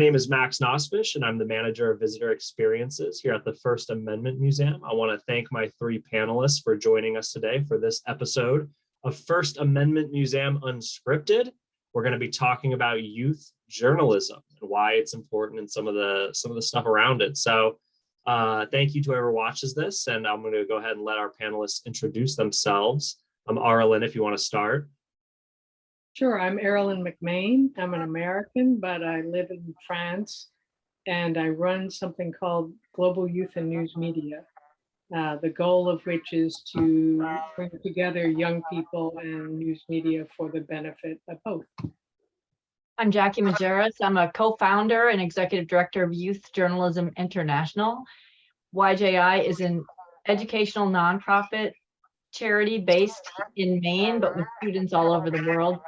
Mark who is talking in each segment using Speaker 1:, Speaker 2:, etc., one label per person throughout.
Speaker 1: name is Max Nospish, and I'm the manager of visitor experiences here at the First Amendment Museum. I want to thank my three panelists for joining us today for this episode of First Amendment Museum Unscripted. We're going to be talking about youth journalism and why it's important and some of the stuff around it. So thank you to whoever watches this, and I'm going to go ahead and let our panelists introduce themselves. Aralynn, if you want to start.
Speaker 2: Sure, I'm Aralynn McMane. I'm an American, but I live in France, and I run something called Global Youth and News Media, the goal of which is to bring together young people and news media for the benefit of both.
Speaker 3: I'm Jackie Majerus. I'm a co-founder and executive director of Youth Journalism International. YJI is an educational nonprofit charity based in Maine, but with students all over the world.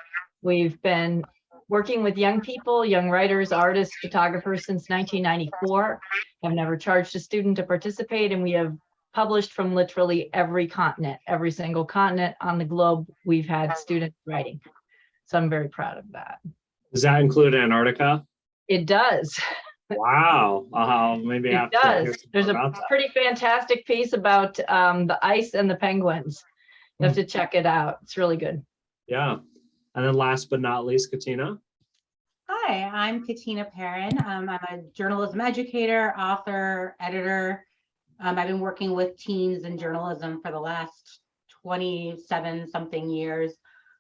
Speaker 3: We've been working with young people, young writers, artists, photographers since 1994. I've never charged a student to participate, and we have published from literally every continent, every single continent on the globe. We've had students writing. So I'm very proud of that.
Speaker 1: Does that include Antarctica?
Speaker 3: It does.
Speaker 1: Wow. Maybe
Speaker 3: it does. There's a pretty fantastic piece about the ice and the penguins. You have to check it out. It's really good.
Speaker 1: Yeah. And then last but not least, Katina.
Speaker 4: Hi, I'm Katina Paron. I'm a journalism educator, author, editor. I've been working with teens in journalism for the last 27 something years.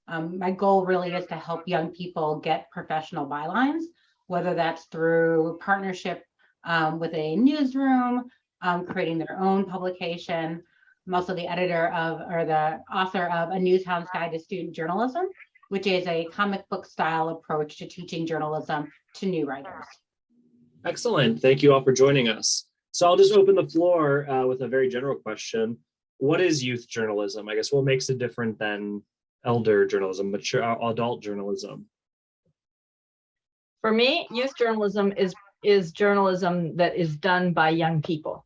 Speaker 4: My goal really is to help young people get professional bylines, whether that's through partnership with a newsroom, creating their own publication. I'm also the author of A NewsHound's Guide to Student Journalism, which is a comic book style approach to teaching journalism to new writers.
Speaker 1: Excellent. Thank you all for joining us. So I'll just open the floor with a very general question. What is youth journalism? I guess what makes it different than elder journalism, mature adult journalism?
Speaker 3: For me, youth journalism is journalism that is done by young people,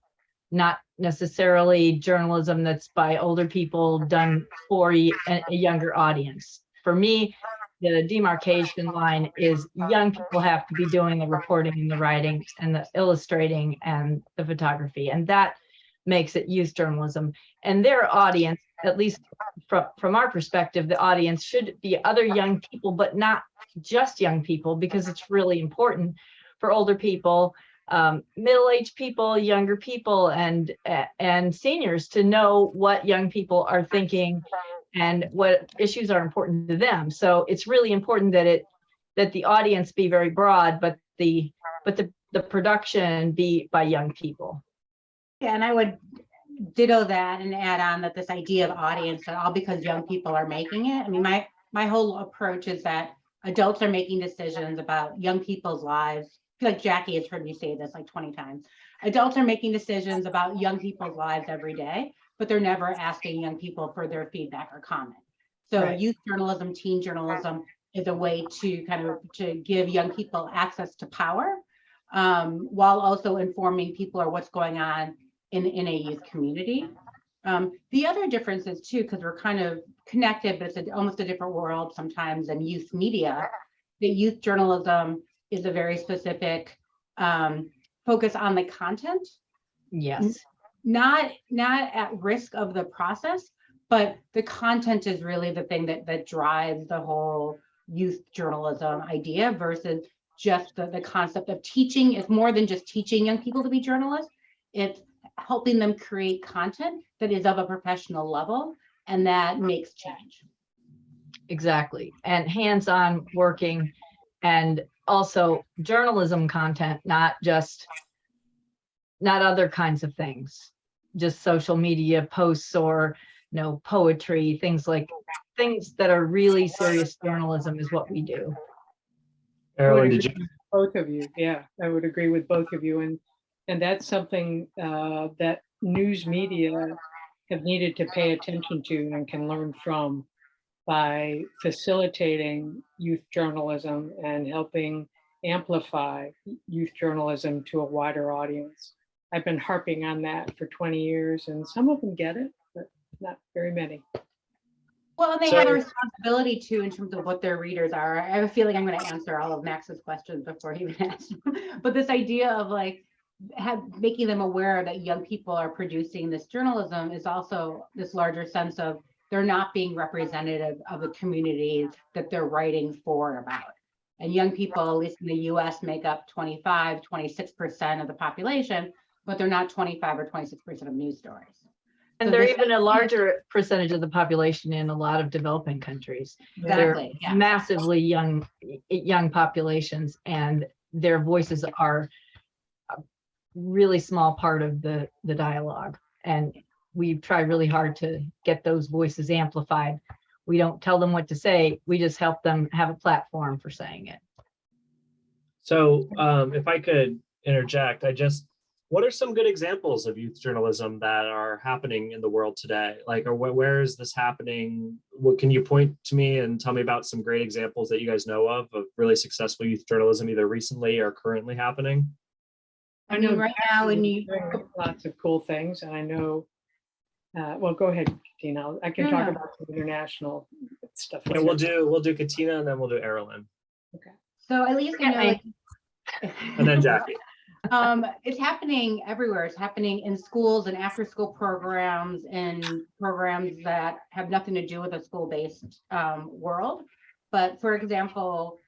Speaker 3: not necessarily journalism that's by older people done for a younger audience. For me, the demarcation line is young people have to be doing the reporting and the writing and the illustrating and the photography, and that makes it youth journalism. And their audience, at least from our perspective, the audience should be other young people, but not just young people, because it's really important for older people, middle-aged people, younger people, and seniors to know what young people are thinking and what issues are important to them. So it's really important that the audience be very broad, but the production be by young people.
Speaker 4: Yeah, and I would ditto that and add on that this idea of audience, and all because young people are making it. I mean, my whole approach is that adults are making decisions about young people's lives. I feel like Jackie has heard me say this like 20 times. Adults are making decisions about young people's lives every day, but they're never asking young people for their feedback or comment. So right. Youth journalism, teen journalism is a way to give young people access to power, while also informing people of what's going on in a youth community. The other difference is too, because we're kind of connected, but it's almost a different world sometimes than youth media. The youth journalism is a very specific focus on the content.
Speaker 3: Yes.
Speaker 4: Not at risk of the process, but the content is really the thing that drives the whole youth journalism idea versus just the concept of teaching. Is more than just teaching young people to be journalists. It's helping them create content that is of a professional level and that makes change.
Speaker 3: Exactly. And hands-on working, and also journalism content, not other kinds of things, just social media posts or poetry, things that are really serious journalism is what we do.
Speaker 1: Aralynn, did you?
Speaker 2: Both of you, yeah, I would agree with both of you, and that's something that news media have needed to pay attention to and can learn from by facilitating youth journalism and helping amplify youth journalism to a wider audience. I've been harping on that for 20 years, and some of them get it, but not very many.
Speaker 4: Well, and they
Speaker 1: So-
Speaker 4: have a responsibility too in terms of what their readers are. I have a feeling I'm going to answer all of Max's questions before he even asked them. But this idea of like making them aware that young people are producing this journalism is also this larger sense of they're not being representative of the communities that they're writing for about. And young people, at least in the US, make up 25, 26% of the population, but they're not 25 or 26% of news stories.
Speaker 3: And
Speaker 4: So
Speaker 3: they're
Speaker 4: this
Speaker 3: even a
Speaker 4: idea-
Speaker 3: larger percentage of the population in a lot of developing countries.
Speaker 4: Exactly.
Speaker 3: They're
Speaker 4: Yeah.
Speaker 3: massively young populations, and their voices are a really small part of the dialogue. And we try really hard to get those voices amplified. We don't tell them what to say. We just help them have a platform for saying it.
Speaker 1: So if I could interject, what are some good examples of youth journalism that are happening in the world today? Like, or where is this happening? What can you point to me and tell me about some great examples that you guys know of really successful youth journalism, either recently or currently happening?
Speaker 4: I mean, right now in New
Speaker 2: doing lots of cool things, and I know. Well, go ahead, Katina. I can talk about some international stuff.
Speaker 1: Yeah, we'll do Katina and then we'll do Aralynn.
Speaker 4: So at least you know, like,
Speaker 1: And then Jackie.
Speaker 4: it's happening everywhere. It's happening in schools and after school programs and programs that have nothing to do with a school-based world. But for example,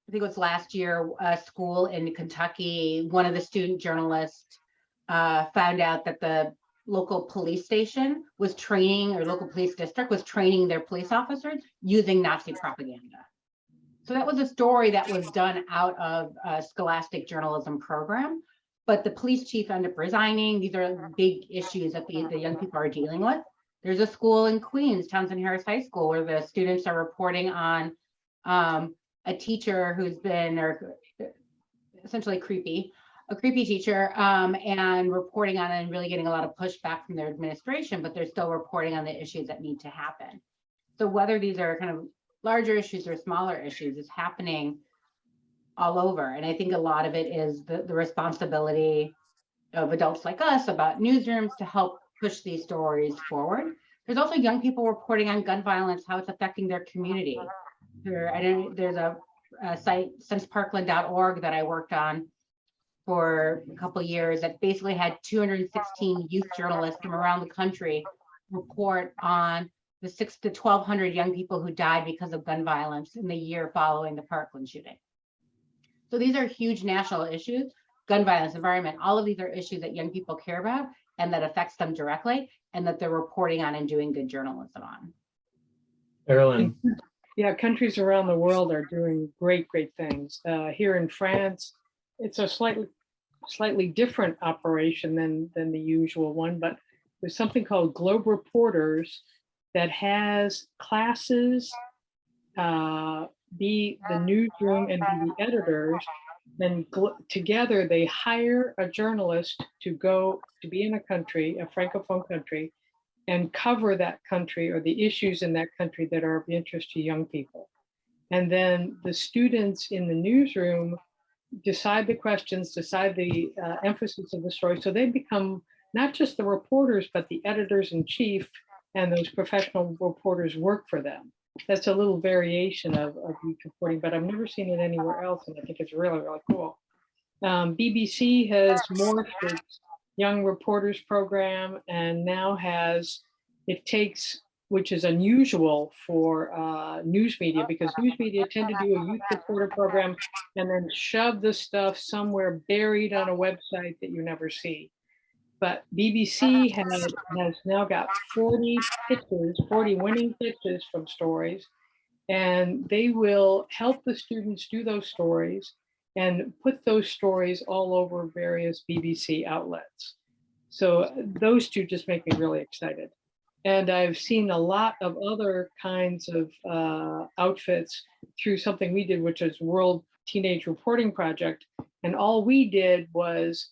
Speaker 4: I think it was last year, a school in Kentucky, one of the student journalists found out that the local police station was training, or local police district was training their police officers using Nazi propaganda. So that was a story that was done out of a scholastic journalism program, but the police chief ended up resigning. These are big issues that the young people are dealing with. There's a school in Queens, Townsend Harris High School, where the students are reporting on a teacher who's been essentially a creepy teacher, and reporting on it and really getting a lot of pushback from their administration, but they're still reporting on the issues that need to happen. So whether these are kind of larger issues or smaller issues, is happening all over. And I think a lot of it is the responsibility of adults like us about newsrooms to help push these stories forward. There's also young people reporting on gun violence, how it's affecting their community. There's a site, senseparkland.org, that I worked on for a couple of years that basically had 216 youth journalists from around the country report on the 600 to 1,200 young people who died because of gun violence in the year following the Parkland shooting. So these are huge national issues: gun violence, environment. All of these are issues that young people care about and that affects them directly, and that they're reporting on and doing good journalism on.
Speaker 1: Aralynn.
Speaker 2: Yeah, countries around the world are doing great things. Here in France, it's a slightly different operation than the usual one, but there's something called Globe Reporters that has classes, be the newsroom and be the editors. Then together they hire a journalist to go to be in a country, a Francophone country, and cover that country or the issues in that country that are of interest to young people. And then the students in the newsroom decide the questions, decide the emphasis of the story. So they become not just the reporters, but the editors in chief, and those professional reporters work for them. That's a little variation of youth reporting, but I've never seen it anywhere else, and I think it's really cool. BBC has morphed its Young Reporters program, and now which is unusual for news media, because news media tend to do a youth reporter program and then shove the stuff somewhere buried on a website that you never see. But BBC has now got 40 winning pitches from stories, and they will help the students do those stories and put those stories all over various BBC outlets. So those two just make me really excited. And I've seen a lot of other kinds of outfits through something we did, which is World Teenage Reporting Project. And all we did was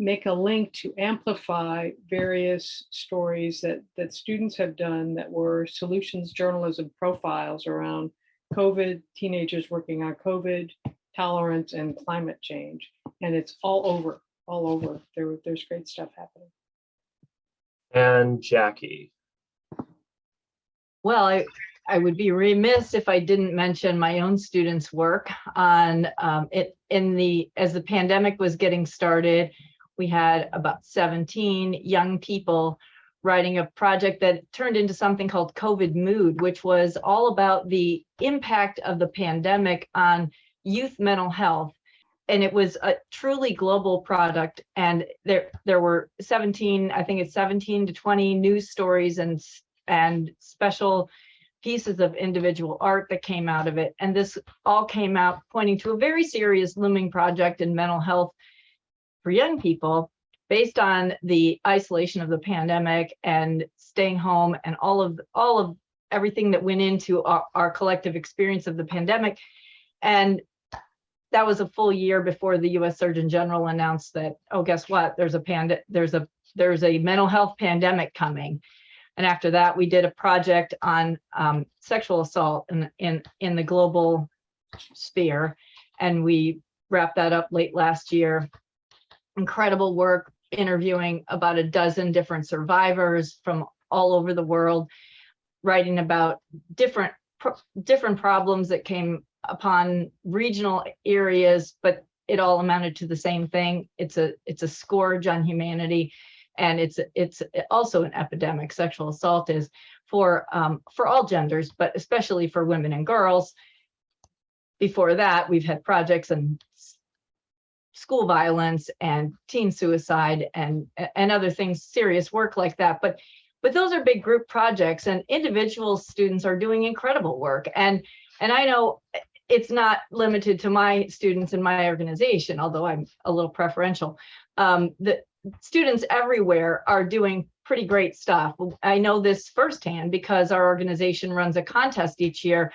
Speaker 2: make a link to amplify various stories that students have done that were solutions journalism profiles around COVID, teenagers working on COVID, tolerance, and climate change. And it's all over. There's great stuff happening.
Speaker 1: And Jackie.
Speaker 3: Well, I would be remiss if I didn't mention my own students' work on as the pandemic was getting started. We had about 17 young people writing a project that turned into something called COVID Mood, which was all about the impact of the pandemic on youth mental health. And it was a truly global product. And there were 17, I think it's 17 to 20 news stories and special pieces of individual art that came out of it. And this all came out pointing to a very serious looming project in mental health for young people based on the isolation of the pandemic and staying home and all of everything that went into our collective experience of the pandemic. And that was a full year before the U.S. Surgeon General announced that, oh, guess what? There's a mental health pandemic coming. And after that, we did a project on sexual assault in the global sphere, and we wrapped that up late last year. Incredible work, interviewing about a dozen different survivors from all over the world, writing about different problems that came upon regional areas, but it all amounted to the same thing. It's a scourge on humanity, and it's also an epidemic. Sexual assault is for all genders, but especially for women and girls. Before that, we've had projects on school violence and teen suicide and other things, serious work like that. But those are big group projects, and individual students are doing incredible work. And I know it's not limited to my students in my organization, although I'm a little preferential. The students everywhere are doing pretty great stuff. I know this firsthand because our organization runs a contest each year,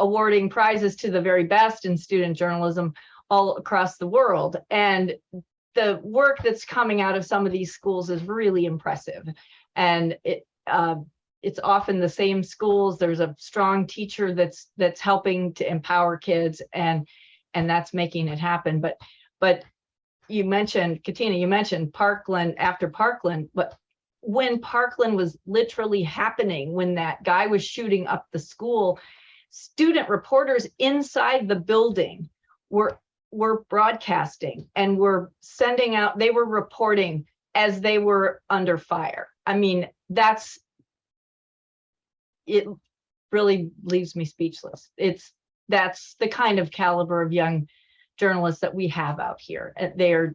Speaker 3: awarding prizes to the very best in student journalism all across the world. And the work that's coming out of some of these schools is really impressive. And it's often the same schools. There's a strong teacher that's helping to empower kids, and that's making it happen. But you mentioned, Katina, you mentioned Parkland after Parkland, but when Parkland was literally happening, when that guy was shooting up the school, student reporters inside the building were broadcasting and were sending out, they were reporting as they were under fire. I mean, it really leaves me speechless. That's the kind of caliber of young journalists that we have out here. They're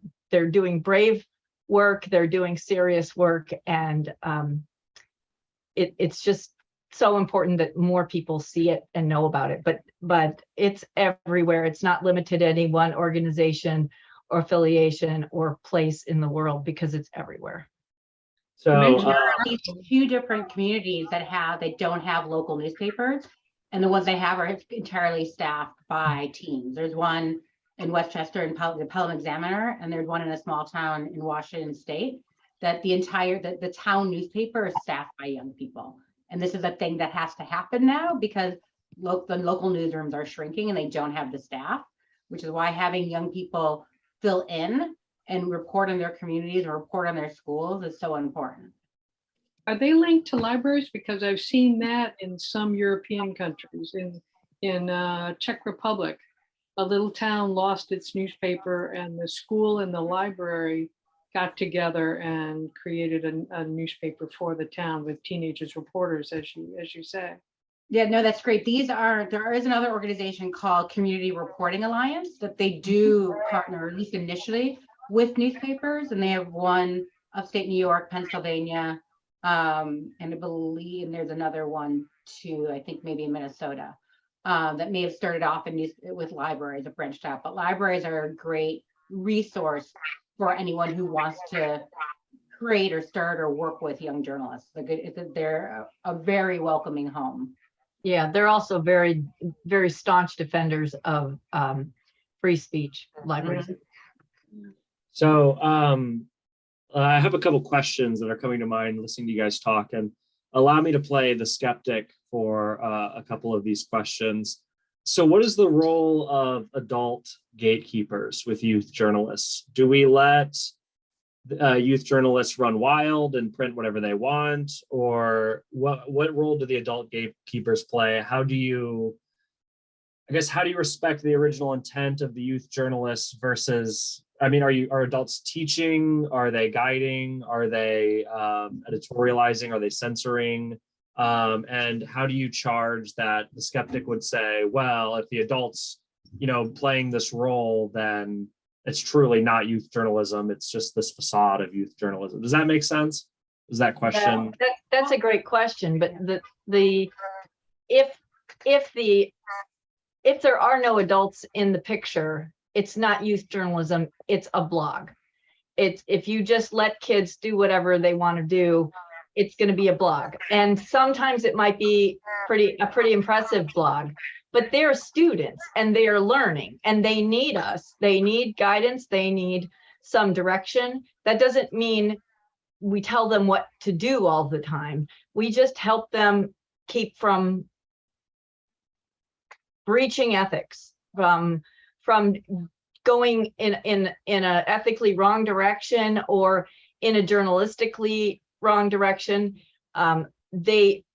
Speaker 3: doing brave work, they're doing serious work, and it's just so important that more people see it and know about it. But it's everywhere. It's not limited to any one organization or affiliation or place in the world, because it's everywhere.
Speaker 1: So
Speaker 4: these two different communities that don't have local newspapers, and the ones they have are entirely staffed by teams. There's one in Westchester in the Pelham Examiner, and there's one in a small town in Washington State that the town newspaper is staffed by young people. And this is a thing that has to happen now because the local newsrooms are shrinking and they don't have the staff, which is why having young people fill in and report on their communities or report on their schools is so important.
Speaker 2: Are they linked to libraries? Because I've seen that in some European countries. In Czech Republic, a little town lost its newspaper, and the school and the library got together and created a newspaper for the town with teenagers reporters, as you say.
Speaker 4: Yeah, no, that's great. There is another organization called Community Reporting Alliance that they do partner, at least initially, with newspapers, and they have one upstate New York, Pennsylvania, and I believe there's another one too, I think maybe in Minnesota, that may have started off with libraries, have branched out. But libraries are a great resource for anyone who wants to create or start or work with young journalists. They're a very welcoming home.
Speaker 3: Yeah, they're also very, very staunch defenders of free speech, libraries.
Speaker 1: So I have a couple questions that are coming to mind listening to you guys talk, and allow me to play the skeptic for a couple of these questions. So what is the role of adult gatekeepers with youth journalists? Do we let youth journalists run wild and print whatever they want, or what role do the adult gatekeepers play? How do you respect the original intent of the youth journalists versus, I mean, are adults teaching? Are they guiding? Are they editorializing? Are they censoring? And how do you charge that the skeptic would say, well, if the adults, playing this role, then it's truly not youth journalism. It's just this facade of youth journalism. Does that make sense? Is that question?
Speaker 3: That's a great question, but if there are no adults in the picture, it's not youth journalism, it's a blog. It's if you just let kids do whatever they want to do, it's going to be a blog. And sometimes it might be a pretty impressive blog, but they're students and they are learning and they need us. They need guidance. They need some direction. That doesn't mean we tell them what to do all the time. We just help them keep from breaching ethics, from going in a ethically wrong direction or in a journalistically wrong direction. They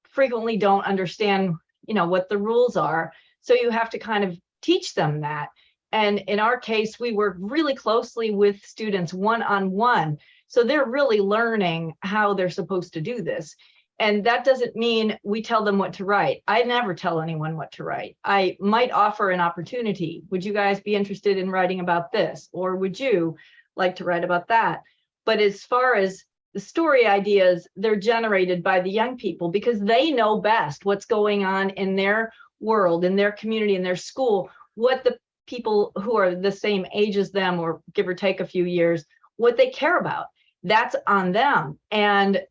Speaker 3: frequently don't understand, what the rules are. So you have to kind of teach them that. And in our case, we work really closely with students one-on-one. So they're really learning how they're supposed to do this. And that doesn't mean we tell them what to write. I never tell anyone what to write. I might offer an opportunity. Would you guys be interested in writing about this? Or would you like to write about that? But as far as the story ideas, they're generated by the young people because they know best what's going on in their world, in their community, in their school, what the people who are the same age as them, or give or take a few years, what they care about. That's on them. And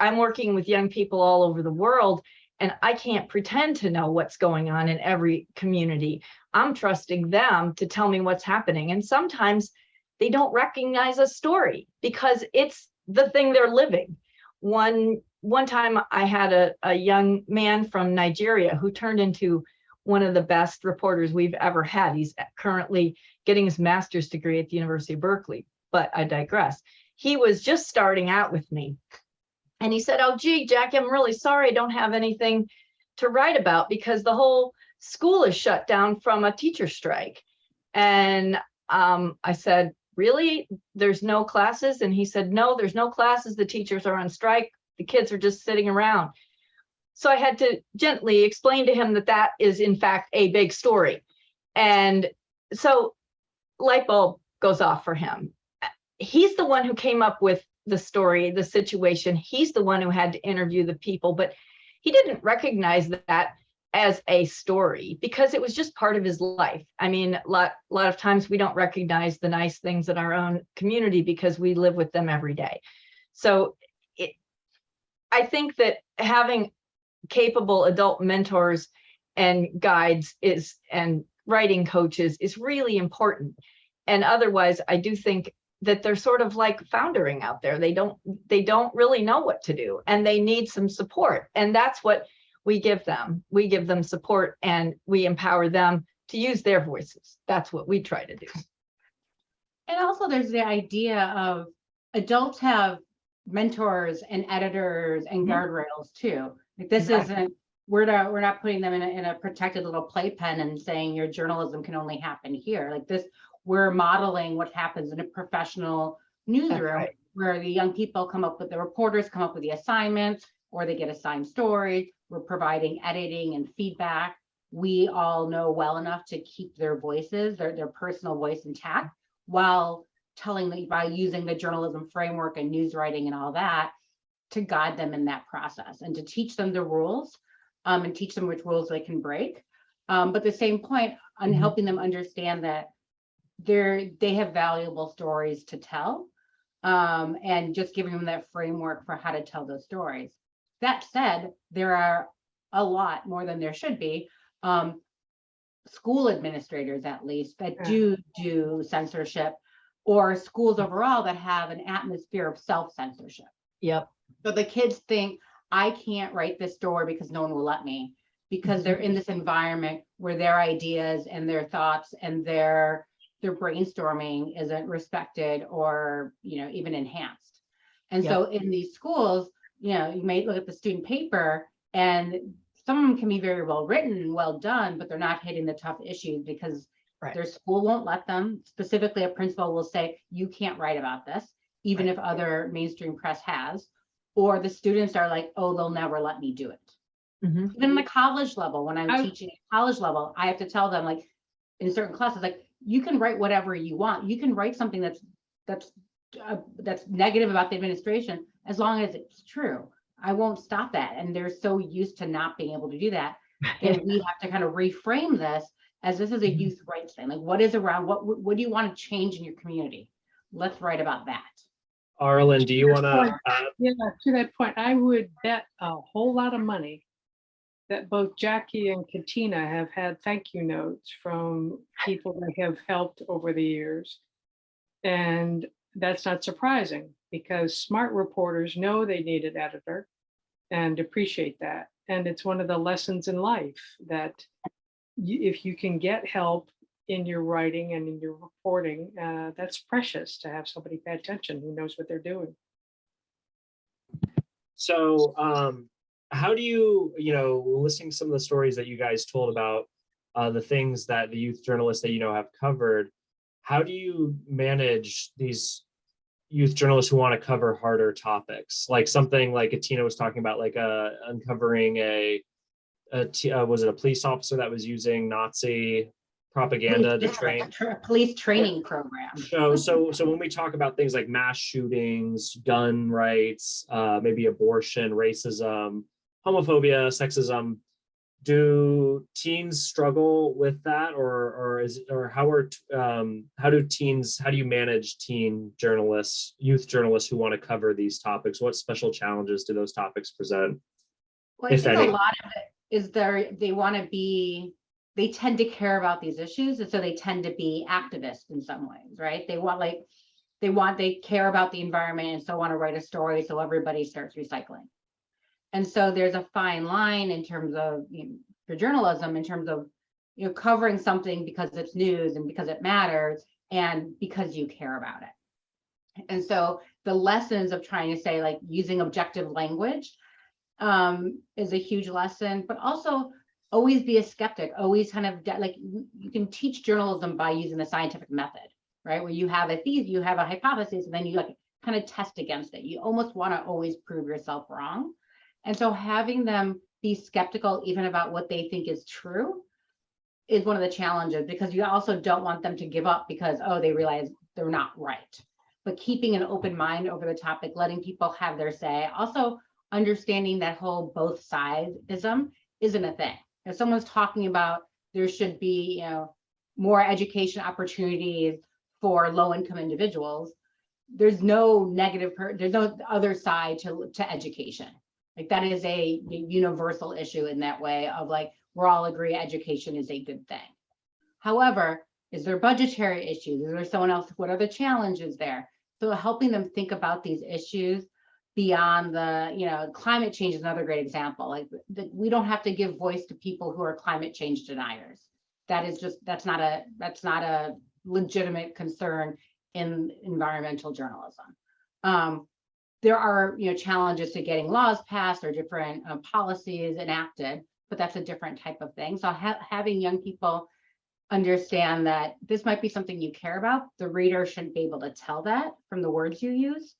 Speaker 3: I'm working with young people all over the world, and I can't pretend to know what's going on in every community. I'm trusting them to tell me what's happening. And sometimes they don't recognize a story because it's the thing they're living. One time I had a young man from Nigeria who turned into one of the best reporters we've ever had. He's currently getting his master's degree at the University of Berkeley, but I digress. He was just starting out with me. And he said, "Oh, gee, Jackie, I'm really sorry I don't have anything to write about because the whole school is shut down from a teacher strike." And I said, "Really? There's no classes?" And he said, "No, there's no classes. The teachers are on strike. The kids are just sitting around." So I had to gently explain to him that that is, in fact, a big story. And so light bulb goes off for him. He's the one who came up with the story, the situation. He's the one who had to interview the people, but he didn't recognize that as a story because it was just part of his life. I mean, a lot of times we don't recognize the nice things in our own community because we live with them every day. So I think that having capable adult mentors and guides and writing coaches is really important. And otherwise, I do think that they're sort of like foundering out there. They don't really know what to do and they need some support. And that's what we give them. We give them support and we empower them to use their voices. That's what we try to do.
Speaker 4: And also there's the idea of adults have mentors and editors and guardrails too. Like this isn't, we're not putting them in a protected little playpen and saying your journalism can only happen here. Like this, we're modeling what happens in a professional newsroom where the young people the reporters come up with the assignments or they get assigned stories. We're providing editing and feedback. We all know well enough to keep their voices, their personal voice intact while telling them by using the journalism framework and news writing and all that to guide them in that process and to teach them the rules and teach them which rules they can break. But at the same point on helping them understand that they have valuable stories to tell and just giving them that framework for how to tell those stories. That said, there are a lot more than there should be school administrators, at least, that do censorship, or schools overall that have an atmosphere of self-censorship.
Speaker 3: Yep.
Speaker 4: So the kids think, I can't write this story because no one will let me, because they're in this environment where their ideas and their thoughts and their their brainstorming isn't respected or, even enhanced. And so in these schools, you may look at the student paper and some of them can be very well written and well done, but they're not hitting the tough issues because their school won't let them. Specifically, a principal will say, you can't write about this, even if other mainstream press has, or the students are like, oh, they'll never let me do it. Even the college level, when I'm teaching at college level, I have to tell them, like, in certain classes, like, you can write whatever you want. You can write something that's negative about the administration, as long as it's true. I won't stop that. And they're so used to not being able to do that. And we have to kind of reframe this as this is a youth rights thing. Like, what is around, what do you want to change in your community? Let's write about that.
Speaker 1: Aralynn, do you want to?
Speaker 2: Yeah, to that point, I would bet a whole lot of money that both Jackie and Katina have had thank you notes from people that have helped over the years. And that's not surprising because smart reporters know they need an editor and appreciate that. And it's one of the lessons in life that if you can get help in your writing and in your reporting, that's precious to have somebody pay attention who knows what they're doing.
Speaker 1: So how do you, listening to some of the stories that you guys told about the things that the youth journalists that have covered, how do you manage these youth journalists who want to cover harder topics, like something like Katina was talking about, like uncovering was it a police officer that was using Nazi propaganda to train?
Speaker 4: Police training program.
Speaker 1: So when we talk about things like mass shootings, gun rights, maybe abortion, racism, homophobia, sexism, do teens struggle with that, or how do you manage teen journalists, youth journalists who want to cover these topics? What special challenges do those topics present?
Speaker 4: Well, I think a lot of it is they tend to care about these issues, and so they tend to be activists in some ways, right? They care about the environment and so want to write a story so everybody starts recycling. And so there's a fine line in terms of for journalism, in terms of covering something because it's news and because it matters and because you care about it. And so the lessons of trying to say, like, using objective language is a huge lesson, but also always be a skeptic, always kind of like you can teach journalism by using the scientific method, right? Where you have a thesis, you have a hypothesis, and then you like kind of test against it. You almost want to always prove yourself wrong. And so having them be skeptical even about what they think is true is one of the challenges, because you also don't want them to give up because, oh, they realize they're not right. But keeping an open mind over the topic, letting people have their say, also understanding that whole both sidesism isn't a thing. If someone's talking about there should be, more education opportunities for low-income individuals, there's no there's no other side to education. Like, that is a universal issue in that way of, like, we're all agree education is a good thing. However, is there budgetary issues? Is there someone else? What are the challenges there? So helping them think about these issues beyond the, climate change is another great example. Like, we don't have to give voice to people who are climate change deniers. That's not a legitimate concern in environmental journalism. There are challenges to getting laws passed or different policies enacted, but that's a different type of thing. So having young people understand that this might be something you care about, the reader shouldn't be able to tell that from the words you use.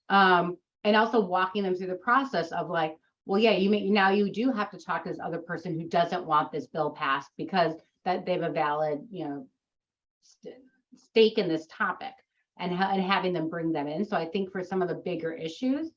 Speaker 4: And also walking them through the process of, like, well, yeah, you do have to talk to this other person who doesn't want this bill passed because that they have a valid stake in this topic, and having them bring them in. So I think for some of the bigger issues,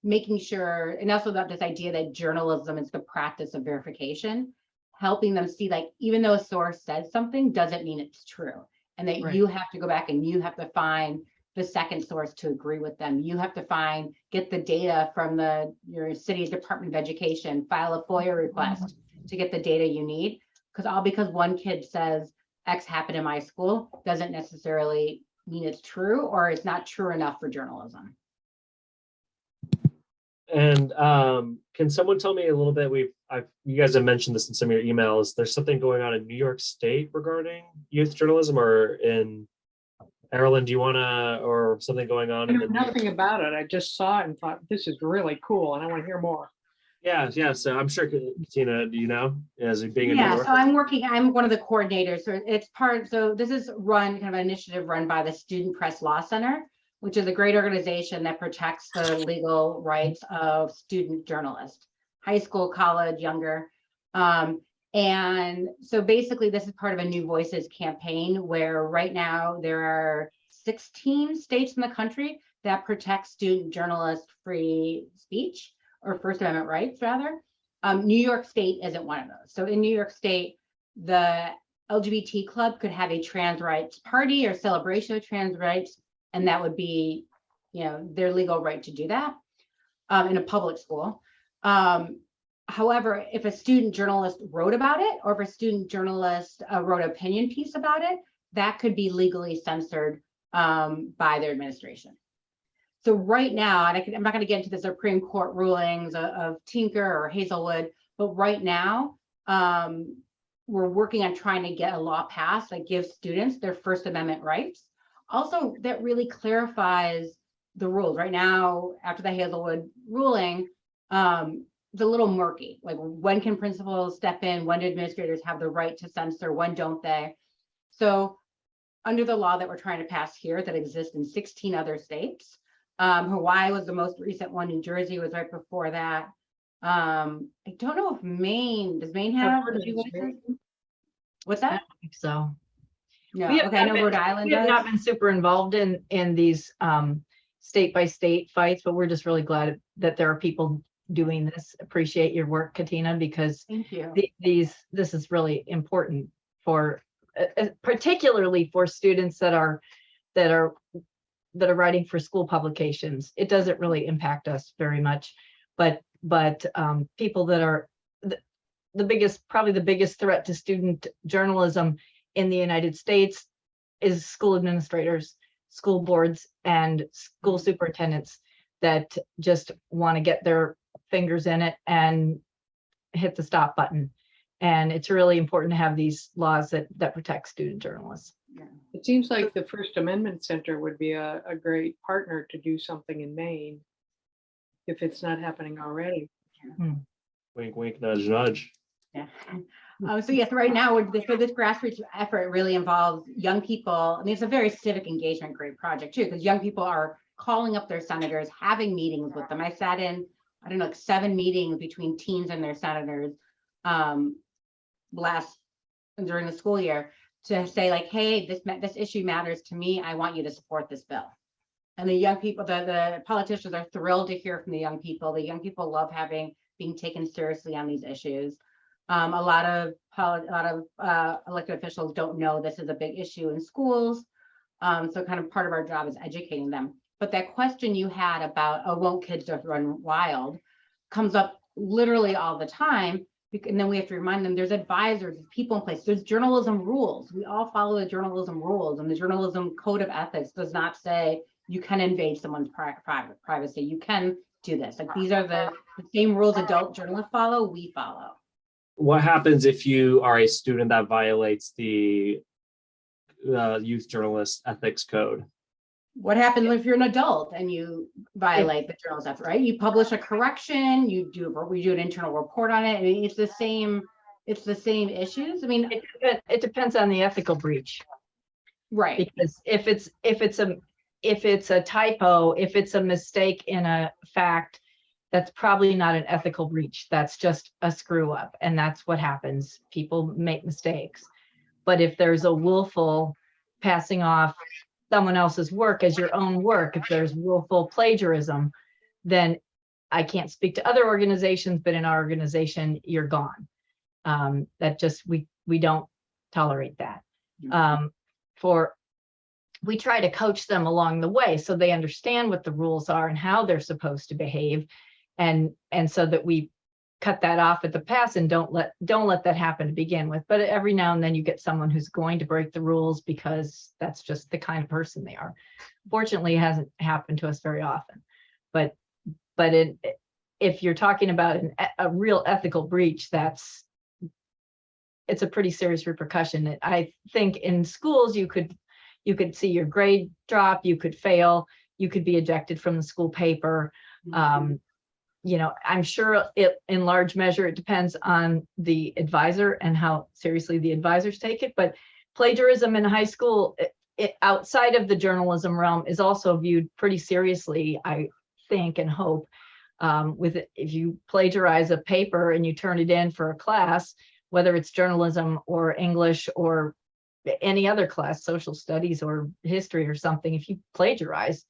Speaker 4: making sure, and also that this idea that journalism is the practice of verification, helping them see, like, even though a source says something doesn't mean it's true, and that you have to go back and you have to find the second source to agree with them. You have to get the data from your city Department of Education, file a FOIA request to get the data you need. Because one kid says X happened in my school doesn't necessarily mean it's true, or it's not true enough for journalism.
Speaker 1: And can someone tell me a little bit? You guys have mentioned this in some of your emails. There's something going on in New York State regarding youth journalism, or in Aralynn, do you want to, or something going on
Speaker 2: I
Speaker 1: in
Speaker 2: know
Speaker 1: the
Speaker 2: nothing about it. I just saw it and thought, this is really cool, and I want to hear more.
Speaker 1: Yeah. So I'm sure, Katina, do you know, as being in New
Speaker 4: Yeah,
Speaker 1: York?
Speaker 4: so I'm one of the coordinators. So this is kind of an initiative run by the Student Press Law Center, which is a great organization that protects the legal rights of student journalists, high school, college, younger. And so basically this is part of a New Voices campaign where right now there are 16 states in the country that protect student journalist free speech, or First Amendment rights rather. New York State isn't one of those. So in New York State, the LGBT club could have a trans rights party or celebration of trans rights, and that would be, their legal right to do that in a public school. However, if a student journalist wrote about it, or if a student journalist wrote an opinion piece about it, that could be legally censored by their administration. So right now, and I'm not going to get into the Supreme Court rulings of Tinker or Hazelwood, but right now, we're working on trying to get a law passed that gives students their First Amendment rights. Also, that really clarifies the rules. Right now, after the Hazelwood ruling, it's a little murky. Like, when can principals step in? When do administrators have the right to censor? When don't they? So under the law that we're trying to pass here that exists in 16 other states, Hawaii was the most recent one. New Jersey was right before that. I don't know if does Maine have? What's that?
Speaker 3: I don't think so.
Speaker 4: No, okay, I know Rhode Island
Speaker 3: We have
Speaker 4: does.
Speaker 3: not been super involved in these state by state fights, but we're just really glad that there are people doing this. Appreciate your work, Katina, because
Speaker 4: Thank you.
Speaker 3: this is really important for particularly for students that are writing for school publications. It doesn't really impact us very much, but people that are probably the biggest threat to student journalism in the United States is school administrators, school boards, and school superintendents that just want to get their fingers in it and hit the stop button. And it's really important to have these laws that protect student journalists.
Speaker 2: Yeah. It seems like the First Amendment Center would be a great partner to do something in Maine, if it's not happening already.
Speaker 1: Wink, wink, nudge, nudge.
Speaker 4: Yeah. So yes, right now, so this grassroots effort really involves young people. I mean, it's a very civic engagement great project too, because young people are calling up their senators, having meetings with them. I sat in, I don't know, like 7 meetings between teens and their senators during the school year to say like, hey, this issue matters to me. I want you to support this bill. And the young people, the politicians are thrilled to hear from the young people. The young people love being taken seriously on these issues. A lot of elected officials don't know this is a big issue in schools. So kind of part of our job is educating them. But that question you had about, won't kids just run wild, comes up literally all the time. And then we have to remind them there's advisors, there's people in place, there's journalism rules. We all follow the journalism rules, and the journalism code of ethics does not say you can invade someone's private privacy. You can do this. Like, these are the same rules adult journalists follow, we follow.
Speaker 1: What happens if you are a student that violates the youth journalist ethics code?
Speaker 4: What happens if you're an adult and you violate the journalist ethics, right? You publish a correction, we do an internal report on it. I mean, it's the same issues. I mean,
Speaker 3: it depends on the ethical breach,
Speaker 4: right?
Speaker 3: Because if it's a typo, if it's a mistake in a fact, that's probably not an ethical breach. That's just a screw up, and that's what happens. People make mistakes. But if there's a willful passing off someone else's work as your own work, if there's willful plagiarism, then I can't speak to other organizations, but in our organization, you're gone. That just, we don't tolerate that. We try to coach them along the way so they understand what the rules are and how they're supposed to behave, and so that we cut that off at the pass and don't let that happen to begin with. But every now and then you get someone who's going to break the rules because that's just the kind of person they are. Fortunately, it hasn't happened to us very often, but if you're talking about a real ethical breach, it's a pretty serious repercussion. I think in schools, you could see your grade drop, you could fail, you could be ejected from the school paper. I'm sure in large measure, it depends on the advisor and how seriously the advisors take it. But plagiarism in high school, outside of the journalism realm, is also viewed pretty seriously, I think and hope. If you plagiarize a paper and you turn it in for a class, whether it's journalism or English or any other class, social studies or history or something, if you plagiarize,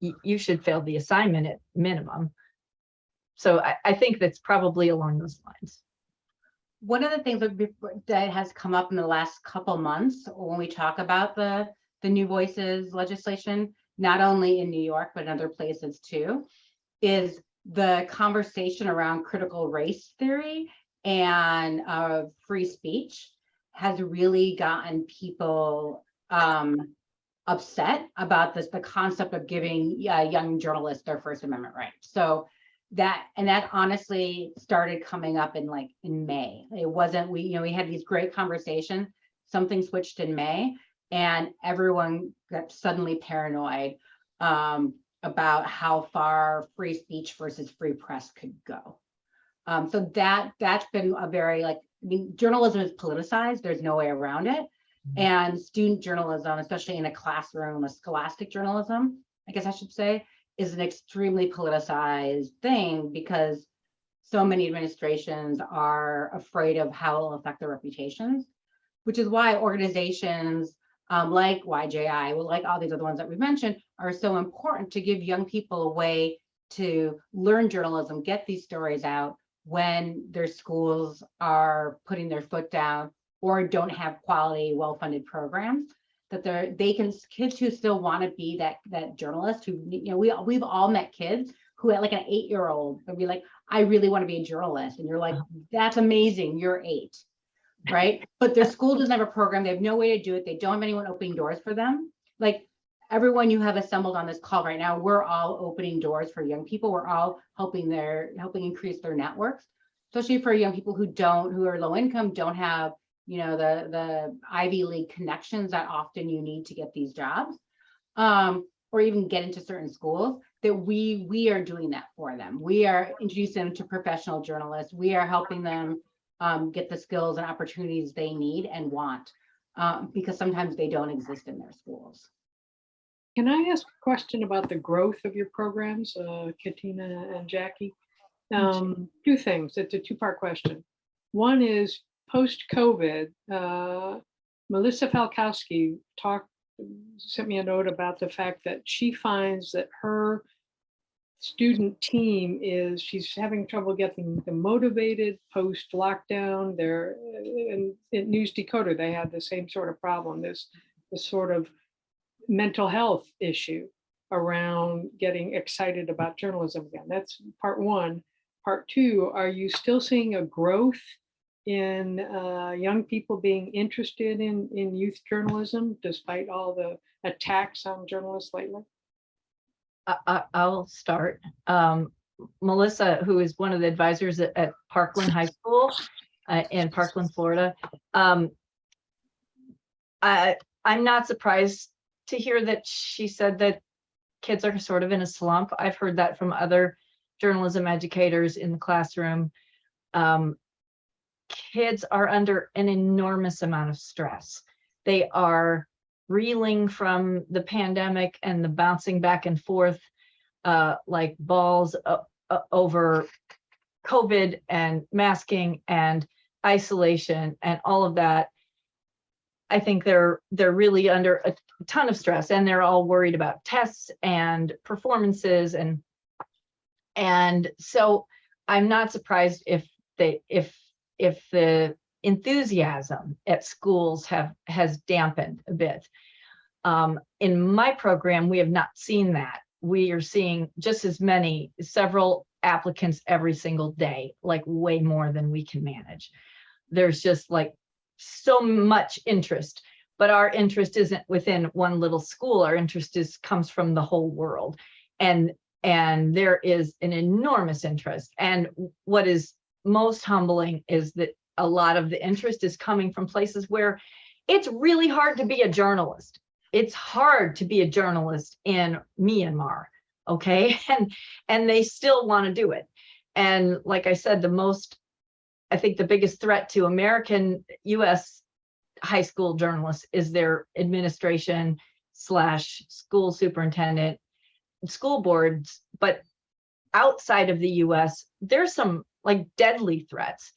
Speaker 3: you should fail the assignment at minimum. So I think that's probably along those lines.
Speaker 4: One of the things that has come up in the last couple months when we talk about the New Voices legislation, not only in New York, but in other places too, is the conversation around critical race theory and free speech has really gotten people upset about the concept of giving young journalists their First Amendment rights. So that honestly started coming up in May. It wasn't, we had these great conversations, something switched in May, and everyone got suddenly paranoid about how far free speech versus free press could go. So that's been a very journalism is politicized. There's no way around it. And student journalism, especially in a classroom, a scholastic journalism, I guess I should say, is an extremely politicized thing because so many administrations are afraid of how it will affect their reputations, which is why organizations like YJI, like all these other ones that we've mentioned, are so important to give young people a way to learn journalism, get these stories out when their schools are putting their foot down or don't have quality, well-funded programs. That kids who still want to be that journalist who, we've all met kids who at an 8-year-old would be like, I really want to be a journalist. And you're like, that's amazing, you're 8, right? But their school doesn't have a program. They have no way to do it. They don't have anyone opening doors for them. Everyone you have assembled on this call right now, we're all opening doors for young people. We're all helping increase their networks, especially for young people who are low income, don't have the Ivy League connections that often you need to get these jobs, or even get into certain schools. That we are doing that for them. We are introducing them to professional journalists. We are helping them get the skills and opportunities they need and want, because sometimes they don't exist in their schools.
Speaker 2: Can I ask a question about the growth of your programs, Katina and Jackie? 2 things. It's a 2-part question. One is post-COVID, Melissa Falkowski sent me a note about the fact that she finds that her student team she's having trouble getting them motivated post-lockdown. In News Decoder, they had the same sort of problem, this sort of mental health issue around getting excited about journalism again. That's part 1. Part 2, are you still seeing a growth in young people being interested in youth journalism, despite all the attacks on journalists lately?
Speaker 3: I'll start. Melissa, who is one of the advisors at Parkland High School in Parkland, Florida, I'm not surprised to hear that she said that kids are sort of in a slump. I've heard that from other journalism educators in the classroom. Kids are under an enormous amount of stress. They are reeling from the pandemic and the bouncing back and forth like balls over COVID and masking and isolation and all of that. I think they're really under a ton of stress, and they're all worried about tests and performances, and so I'm not surprised if the enthusiasm at schools has dampened a bit. In my program, we have not seen that. We are seeing just as many, several applicants every single day, way more than we can manage. There's just so much interest, but our interest isn't within one little school. Our interest comes from the whole world. And And there is an enormous interest. And what is most humbling is that a lot of the interest is coming from places where it's really hard to be a journalist. It's hard to be a journalist in Myanmar, okay? And they still want to do it. And like I said, I think the biggest threat to American US high school journalists is their administration / school superintendent, school boards. But outside of the US, there's some like deadly threats.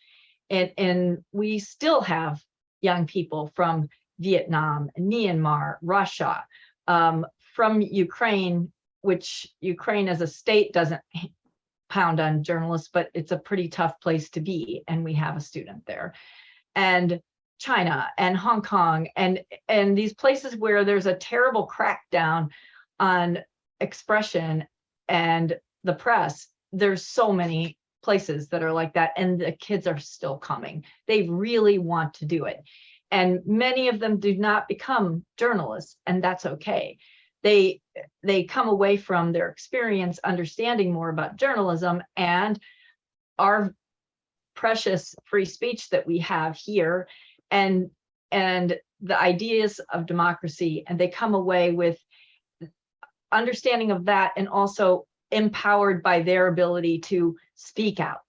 Speaker 3: And we still have young people from Vietnam, Myanmar, Russia, from Ukraine, which Ukraine as a state doesn't pound on journalists, but it's a pretty tough place to be. And we have a student there. And China and Hong Kong and these places where there's a terrible crackdown on expression and the press. There's so many places that are like that, and the kids are still coming. They really want to do it. And many of them do not become journalists, and that's okay. They come away from their experience understanding more about journalism and our precious free speech that we have here, and the ideas of democracy, and they come away with understanding of that, and also empowered by their ability to speak out,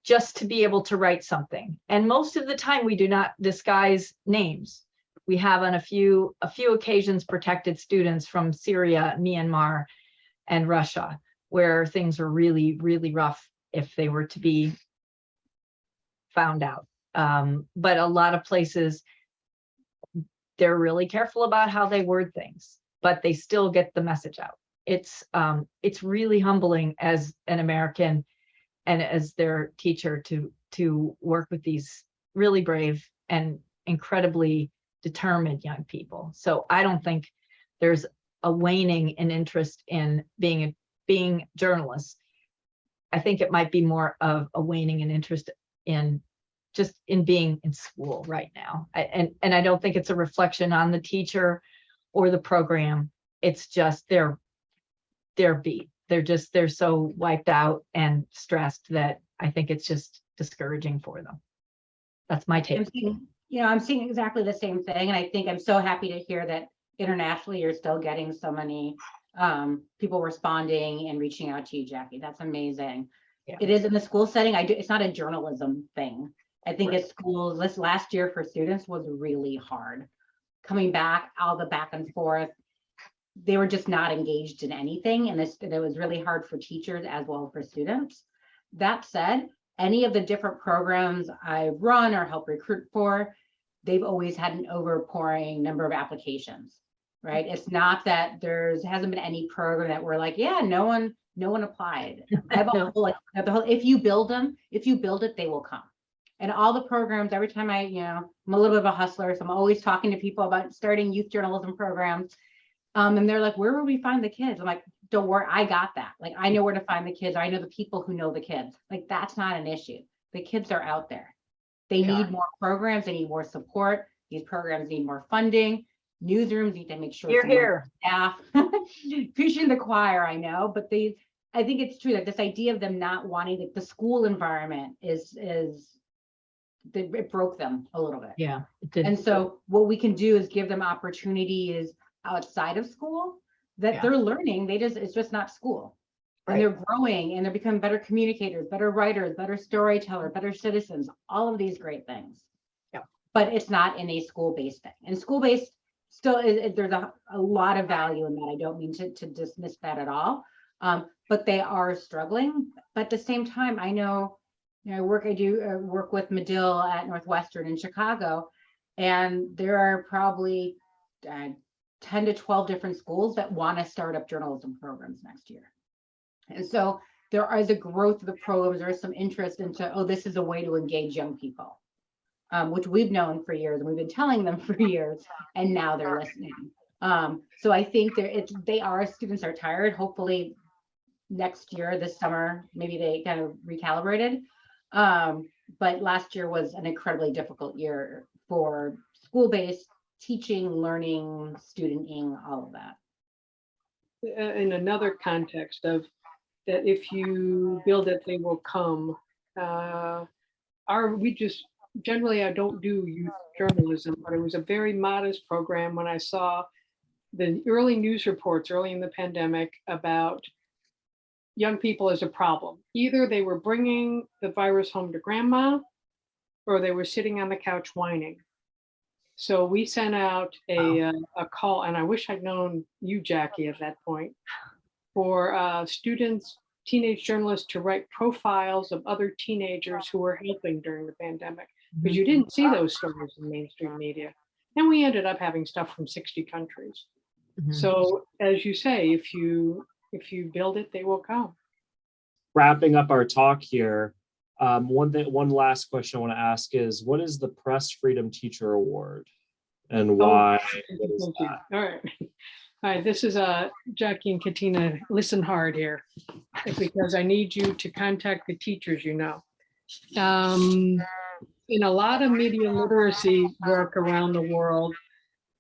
Speaker 3: just to be able to write something. And most of the time we do not disguise names. We have on a few occasions protected students from Syria, Myanmar, and Russia, where things are really, really rough if they were to be found out. But a lot of places, they're really careful about how they word things, but they still get the message out. It's really humbling as an American and as their teacher to work with these really brave and incredibly determined young people. So I don't think there's a waning in interest in being journalists. I think it might be more of a waning in interest in just in being in school right now. And I don't think it's a reflection on the teacher or the program. It's just they're beat. They're so wiped out and stressed that I think it's just discouraging for them. That's my take.
Speaker 4: I'm seeing exactly the same thing. And I think I'm so happy to hear that internationally you're still getting so many people responding and reaching out to you, Jackie. That's amazing. Yeah. It is in the school setting. It's not a journalism thing. I think at schools, this last year for students was really hard. Coming back, all the back and forth, they were just not engaged in anything. And it was really hard for teachers as well as for students. That said, any of the different programs I run or help recruit for, they've always had an overpouring number of applications, right? It's not that hasn't been any program that we're like, yeah, no one applied. I have if you build it, they will come. And all the programs, every time I'm a little bit of a hustler, so I'm always talking to people about starting youth journalism programs. And they're like, where will we find the kids? I'm like, don't worry, I got that. Like, I know where to find the kids. I know the people who know the kids. Like, that's not an issue. The kids are out there. They need more programs. They need more support. These programs need more funding. Newsrooms need to make sure
Speaker 3: Here.
Speaker 4: Staff preaching the choir, I know, but I think it's true that this idea of them not wanting the school environment it broke them a little bit.
Speaker 3: Yeah, it did.
Speaker 4: And so what we can do is give them opportunities outside of school that they're learning. It's just not school. Right. And they're growing and they're becoming better communicators, better writers, better storytellers, better citizens, all of these great things. Yeah. But it's not in a school-based thing. And school-based still there's a lot of value in that. I don't mean to dismiss that at all. But they are struggling. But at the same time, I know I do work with Medill at Northwestern in Chicago, and there are probably 10 to 12 different schools that want to start up journalism programs next year. And so there is a growth of the programs. There is some interest into, this is a way to engage young people, which we've known for years and we've been telling them for years, and now they're listening. So I think students are tired. Hopefully next year, this summer, maybe they kind of recalibrated. But last year was an incredibly difficult year for school-based teaching, learning, studenting, all of that.
Speaker 2: In another context of that if you build it, they will come. Generally, I don't do youth journalism, but it was a very modest program when I saw the early news reports early in the pandemic about young people as a problem. Either they were bringing the virus home to grandma, or they were sitting on the couch whining. So we sent out a call, and I wish I'd known you, Jackie, at that point, for students, teenage journalists to write profiles of other teenagers who were helping during the pandemic, because you didn't see those stories in mainstream media. And we ended up having stuff from 60 countries. So as you say, if you build it, they will come.
Speaker 1: Wrapping up our talk here, one last question I want to ask is, what is the Press Freedom Teacher Award and why? What is that?
Speaker 2: All right. All right, this is Jackie and Katina, listen hard here, because I need you to contact the teachers you know. In a lot of media literacy work around the world,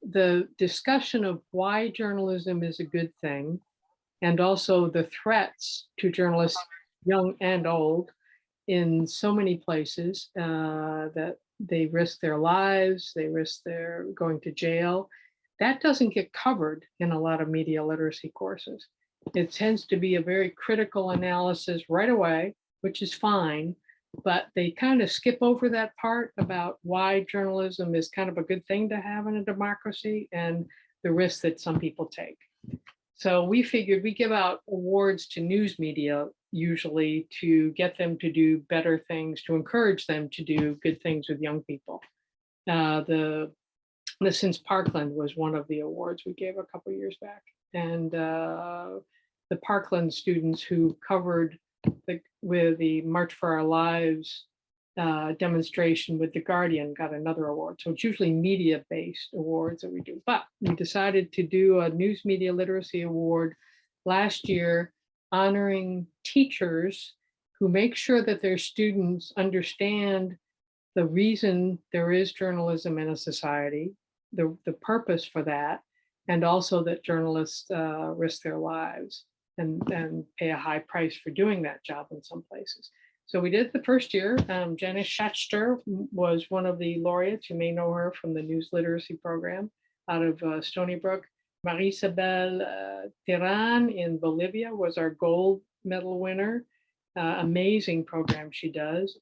Speaker 2: the discussion of why journalism is a good thing, and also the threats to journalists, young and old, in so many places, that they risk their lives, they risk their going to jail. That doesn't get covered in a lot of media literacy courses. It tends to be a very critical analysis right away, which is fine, but they kind of skip over that part about why journalism is kind of a good thing to have in a democracy and the risks that some people take. So we figured we give out awards to news media usually to get them to do better things, to encourage them to do good things with young people. The Since Parkland was one of the awards we gave a couple years back. And the Parkland students who covered with the March for Our Lives demonstration with The Guardian got another award. So it's usually media-based awards that we do. But we decided to do a News Media Literacy Award last year, honoring teachers who make sure that their students understand the reason there is journalism in a society, the purpose for that, and also that journalists risk their lives and pay a high price for doing that job in some places. So we did the first year. Janice Schachter was one of the laureates. You may know her from the News Literacy Program out of Stony Brook. Marisabel Teran in Bolivia was our gold medal winner. Amazing program she does.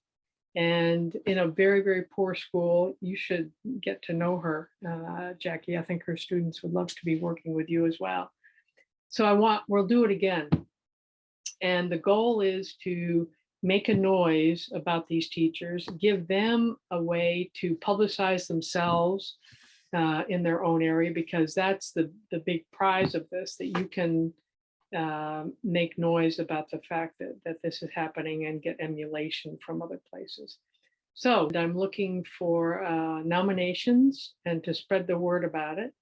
Speaker 2: And in a very, very poor school, you should get to know her, Jackie. I think her students would love to be working with you as well. So we'll do it again. And the goal is to make a noise about these teachers, give them a way to publicize themselves in their own area, because that's the big prize of this, that you can make noise about the fact that this is happening and get emulation from other places. So I'm looking for nominations and to spread the word about it.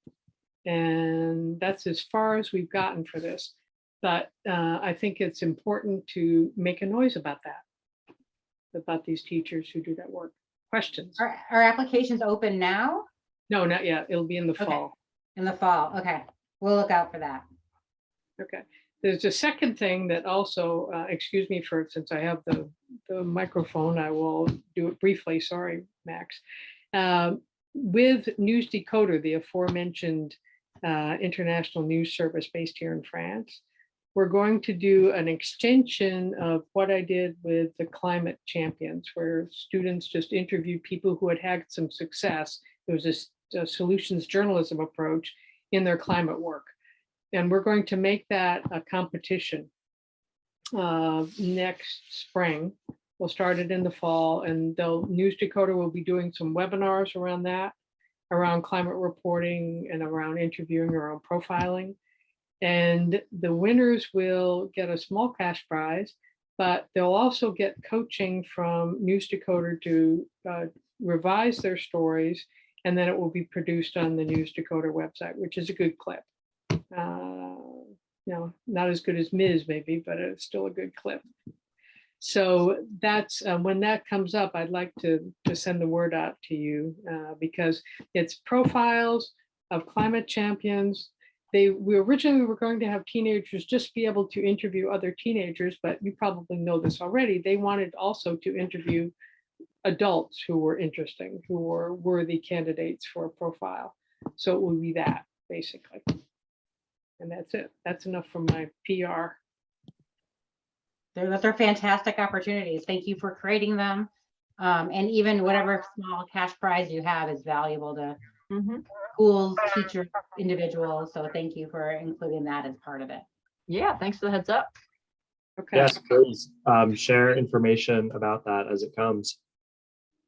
Speaker 2: And that's as far as we've gotten for this. But I think it's important to make a noise about that, about these teachers who do that work. Questions?
Speaker 4: Are applications open now?
Speaker 2: No, not yet. It'll be in the fall.
Speaker 4: In the fall, okay. We'll look out for that.
Speaker 2: Okay. There's a second thing that also, excuse me for, since I have the microphone, I will do it briefly. Sorry, Max. With News Decoder, the aforementioned international news service based here in France, we're going to do an extension of what I did with the Climate Champions, where students just interviewed people who had had some success. It was a solutions journalism approach in their climate work. And we're going to make that a competition next spring. We'll start it in the fall, and News Decoder will be doing some webinars around that, around climate reporting and around interviewing, around profiling. And the winners will get a small cash prize, but they'll also get coaching from News Decoder to revise their stories, and then it will be produced on the News Decoder website, which is a good clip. Not as good as Ms. maybe, but it's still a good clip. So that's when that comes up, I'd like to send the word out to you because it's profiles of climate champions we originally were going to have teenagers just be able to interview other teenagers, but you probably know this already. They wanted also to interview adults who were interesting, who were worthy candidates for a profile. So it will be that, basically. And that's it. That's enough for my PR.
Speaker 4: Those are fantastic opportunities. Thank you for creating them. And even whatever small cash prize you have is valuable to schools, teachers, individuals. So thank you for including that as part of it.
Speaker 3: Yeah, thanks for the heads up.
Speaker 2: Okay.
Speaker 1: Yes, please share information about that as it comes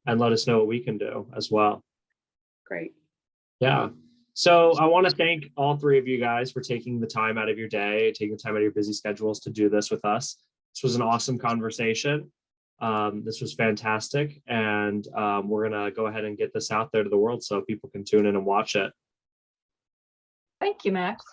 Speaker 1: and let us know what we can do as well.
Speaker 2: Great.
Speaker 1: Yeah. So I want to thank all three of you guys for taking the time out of your day, taking the time out of your busy schedules to do this with us. This was an awesome conversation. This was fantastic. And we're going to go ahead and get this out there to the world so people can tune in and watch it.
Speaker 3: Thank you, Max.